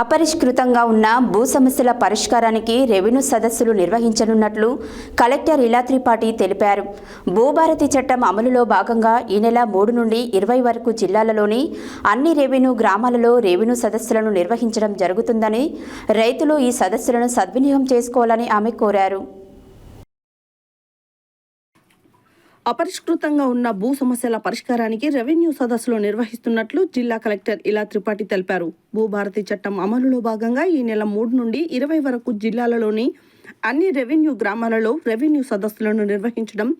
అపరిష్కృతంగా ఉన్న భూ సమస్యల పరిష్కారానికి రెవెన్యూ సదస్సులు నిర్వహించనున్నట్లు కలెక్టర్ ఇలా త్రిపాఠి తెలిపారు. భూభారతి చట్టం అమలులో భాగంగా ఈ నెల 3 నుండి 20 వరకు జిల్లాలలోని అన్ని రెవెన్యూ గ్రామాలలో రెవెన్యూ సదస్సులను నిర్వహించడం జరుగుతుందని, రైతులు ఈ సదస్సులను సద్వినియోగం చేసుకోవాలని ఆమె కోరారు. అపరిష్కృతంగా ఉన్న భూ సమస్యల పరిష్కారానికి రెవెన్యూ సదస్సులు నిర్వహిస్తున్నట్లు జిల్లా కలెక్టర్ ఇలా త్రిపాఠి తెలిపారు. భూభారతి చట్టం అమలులో భాగంగా ఈ నెల 3 నుండి 20 వరకు జిల్లాలలోని అన్ని రెవెన్యూ గ్రామాలలో రెవెన్యూ సదస్సులను నిర్వహించడం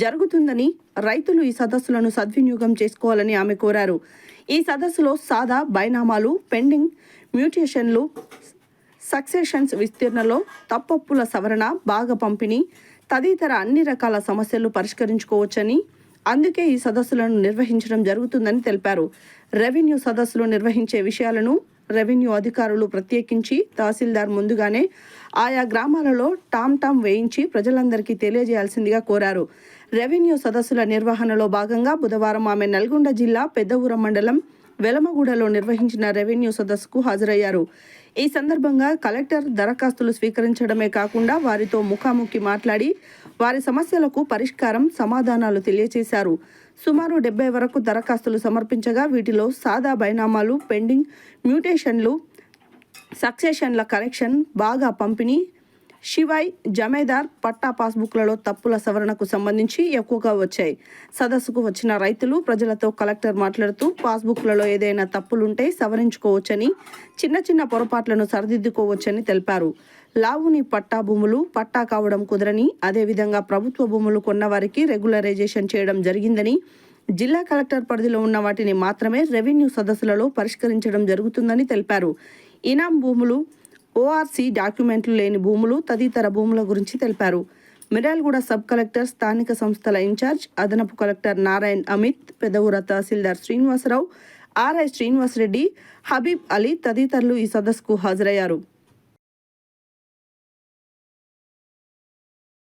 జరుగుతుందని, రైతులు ఈ సదస్సులను సద్వినియోగం చేసుకోవాలని ఆమె కోరారు. ఈ సదస్సులో సాదా బైనామాలు, పెండింగ్ మ్యూటేషన్లు, సక్సెషన్స్ విస్తీర్ణలో తప్పొప్పుల సవరణ, భాగ పంపిణీ తదితర అన్ని రకాల సమస్యలు పరిష్కరించుకోవచ్చని, అందుకే ఈ సదస్సులను నిర్వహించడం జరుగుతుందని తెలిపారు. రెవెన్యూ సదస్సులు నిర్వహించే విషయాలను రెవెన్యూ అధికారులు ప్రత్యేకించి తహసీల్దార్ ముందుగానే ఆయా గ్రామాలలో టామ్ వేయించి ప్రజలందరికీ తెలియజేయాల్సిందిగా కోరారు. రెవెన్యూ సదస్సుల నిర్వహణలో భాగంగా బుధవారం ఆమె నల్గొండ జిల్లా పెద్దఊరం మండలం వెలమగూడలో నిర్వహించిన రెవెన్యూ సదస్సుకు హాజరయ్యారు. ఈ సందర్భంగా కలెక్టర్ దరఖాస్తులు స్వీకరించడమే కాకుండా వారితో ముఖాముఖి మాట్లాడి వారి సమస్యలకు పరిష్కారం, సమాధానాలు తెలియజేశారు. సుమారు 70 వరకు దరఖాస్తులు సమర్పించగా వీటిలో సాదా బైనామాలు, పెండింగ్ మ్యూటేషన్లు, సక్సెషన్ల కరెక్షన్, బాగా పంపిణీ, శివాయ్, జమేదార్ పట్టా పాస్బుక్లలో తప్పుల సవరణకు సంబంధించి ఎక్కువగా వచ్చాయి. సదస్సుకు వచ్చిన రైతులు, ప్రజలతో కలెక్టర్ మాట్లాడుతూ పాస్బుక్లలో ఏదైనా తప్పులుంటే సవరించుకోవచ్చని, చిన్న పొరపాట్లను సరిదిద్దుకోవచ్చని తెలిపారు. లావుని పట్టా భూములు పట్టా కావడం కుదరని, అదేవిధంగా ప్రభుత్వ భూములు కొన్న వారికి రెగ్యులరైజేషన్ చేయడం జరిగిందని, జిల్లా కలెక్టర్ పరిధిలో ఉన్న వాటిని మాత్రమే రెవెన్యూ సదస్సులలో పరిష్కరించడం జరుగుతుందని తెలిపారు. ఇనాం భూములు, ఓఆర్సీ డాక్యుమెంట్లు లేని భూములు తదితర భూముల గురించి తెలిపారు. మిర్యాలగూడ సబ్ కలెక్టర్, స్థానిక సంస్థల ఇన్ఛార్జ్, అదనపు కలెక్టర్ నారాయణ్ అమిత్, పెదవుర తహసీల్దార్ శ్రీనివాసరావు, ఆర్ఐ శ్రీనివాసరెడ్డి, హబీబ్ అలీ తదితరులు ఈ సదస్సుకు హాజరయ్యారు.